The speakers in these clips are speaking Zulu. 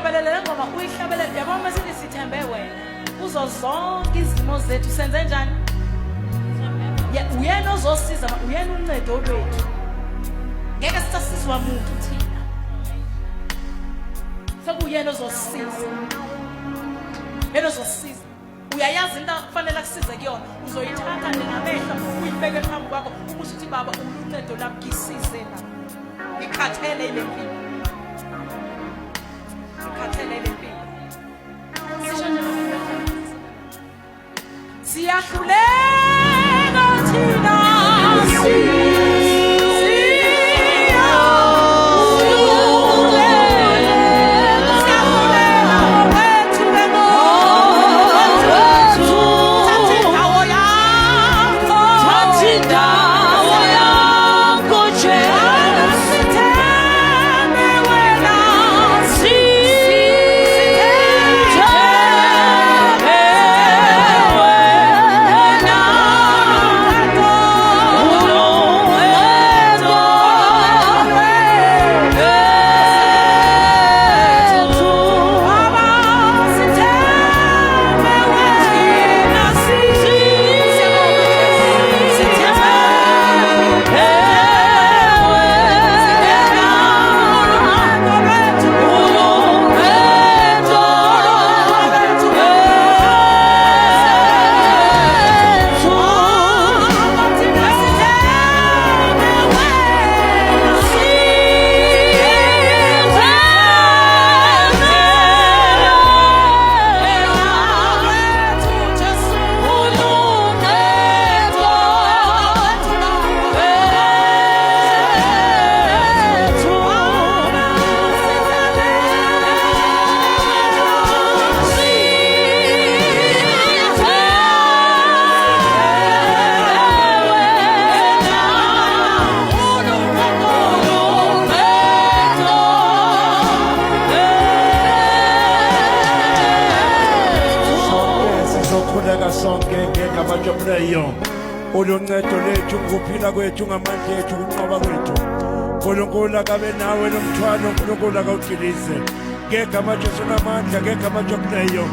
Hlabelele ngoma uyihlabelele yabo masithi sithembe wena kuzo zonke izimo zethu senze njani uyena ozosiza uyena uncedo lwethu ngeke sisasizwa umuntu thina sekuyena ozosiza yena ozosiza uyayazi into kufanele akusize kuyona uzoyithatha ngamehlo uyibeke phambi kwakho ukusho ukuthi baba uncedo lami ngisize la ngikhathele ile mpilo siyahluleka thina Uluncedo lethu ukuphila kwethu ngamandla ethu kunqoba kwethu uNkulunkulu akabe nawe nomthwalo uNkulunkulu akawudilize ngegama Jesu namandla ngegama Jopleyo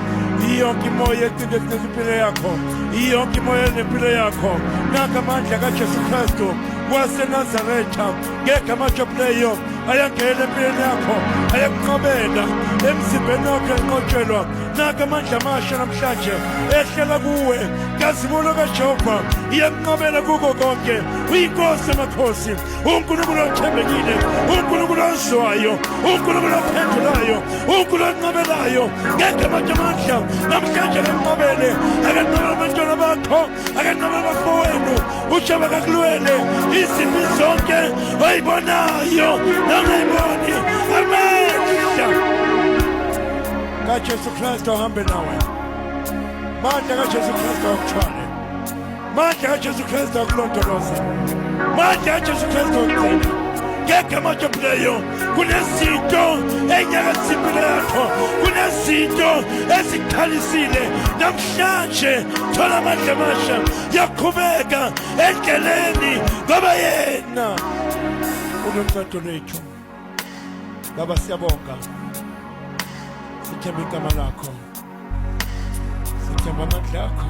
iyonke imoya ecinga esimpilo yakho iyonke imoya enempilo yakho nakamandla kaJesu Kristu waseNazaretha ngegama Jopleyo ayangena empilweni yakho ayakuqobela emzimbeni wakho enqotshelwa nakamandla amasha namhlanje ehlela kuwe ngazibulo kaJehova iyakunqobela kuko konke uyinkosi amakhosi uNkulunkulu othembekile uNkulunkulu ozwayo uNkulunkulu ophendulayo uNkulunkulu onqobelayo ngegama amandla namhlanje akanqobele akanqobela abantwana bakho akanqobela abafowenu uJehova akakulwele izimpi zonke oyibonayo nangayiboni amandla kaJesu Kristu ahambe nawe mandla kaJesu Kristu akuthwale mandla kaJesu Kristu akulondoloze mandla kaJesu Kristu akugcine ngegama Jopleyo kunezinto enyakazisa impilo yakho kunezinto ezikuthalisile namhlanje thola amandla amasha yaqhubeka endleleni ngoba yena unoncedo lethu baba siyabonga sithemba igama lakho sithemba amandla akho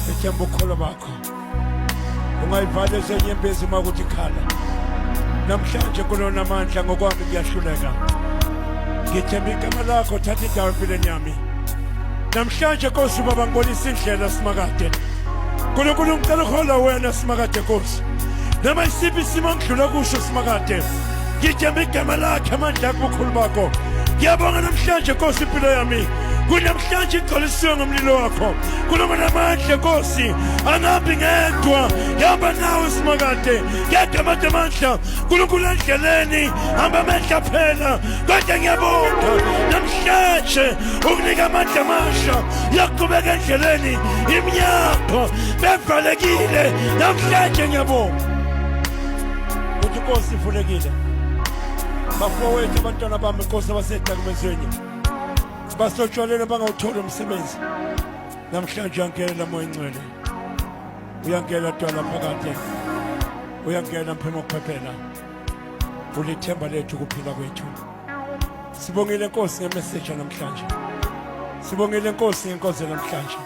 sithemba ukholo bakho ungayivale zenyembezi uma ukuthi khala namhlanje kulona amandla ngokwami kuyahluleka ngithemba igama lakho thatha indawo empilweni yami namhlanje Nkosi baba ngibonisa indlela simakade uNkulunkulu ngicela uhola wena simakade Nkosi noma isiphi isimo ngidlula kusho simakade ngithemba igama lakho amandla akho ukhulu bakho ngiyabonga namhlanje Nkosi impilo yami kunamhlanje igcolisiwe ngomlilo wakho kunoma namandla Nkosi angabi ngedwa yamba nawe simakade ngegama amandla uNkulunkulu endleleni hamba amehla phela kodwa ngiyabonga namhlanje ukunika amandla amasha yaqhubeka endleleni iminyango bevalekile namhlanje ngiyabonga ukuthi Nkosi ivulekile bafowethu abantwana bami Nkosi abasedakumezweni basotshwalele bangawuthola umsebenzi namhlanje uyangena moya ingcwele uyangena dwala phakathi uyangena mphemo kuphephela ulithemba lethu kuphila kwethu Sibongile Nkosi ngemessage namhlanje. Sibongile Nkosi ngenkonzo namhlanje.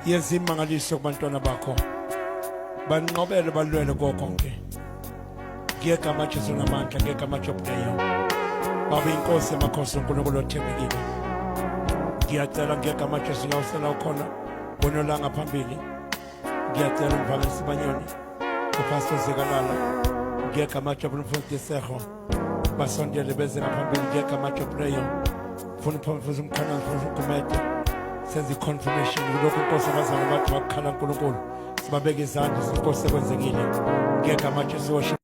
Yenza imangaliso kubantwana bakho. Banqobele balwele konke. Ngiyegama Jesu namandla, ngiyegama Jobdeyo. Baba inkosi emakhosi uNkulunkulu othembekile. Ngiyacela ngiyegama Jesu la usela ukhona. Bona la ngaphambili. Ngiyacela umvangeli Sibanyoni. Upastor Zekalala. Ngiyegama Jobdeyo mfundisi Seho. Basondele beze ngaphambili ngiyegama Jobdeyo. Funa umfundisi umkhana mfundisi uGumede. Senze confirmation lokho inkosi abazana bathi bakhala uNkulunkulu. Sibabeke izandla inkosi ekwenzekile. Ngiyegama Jesu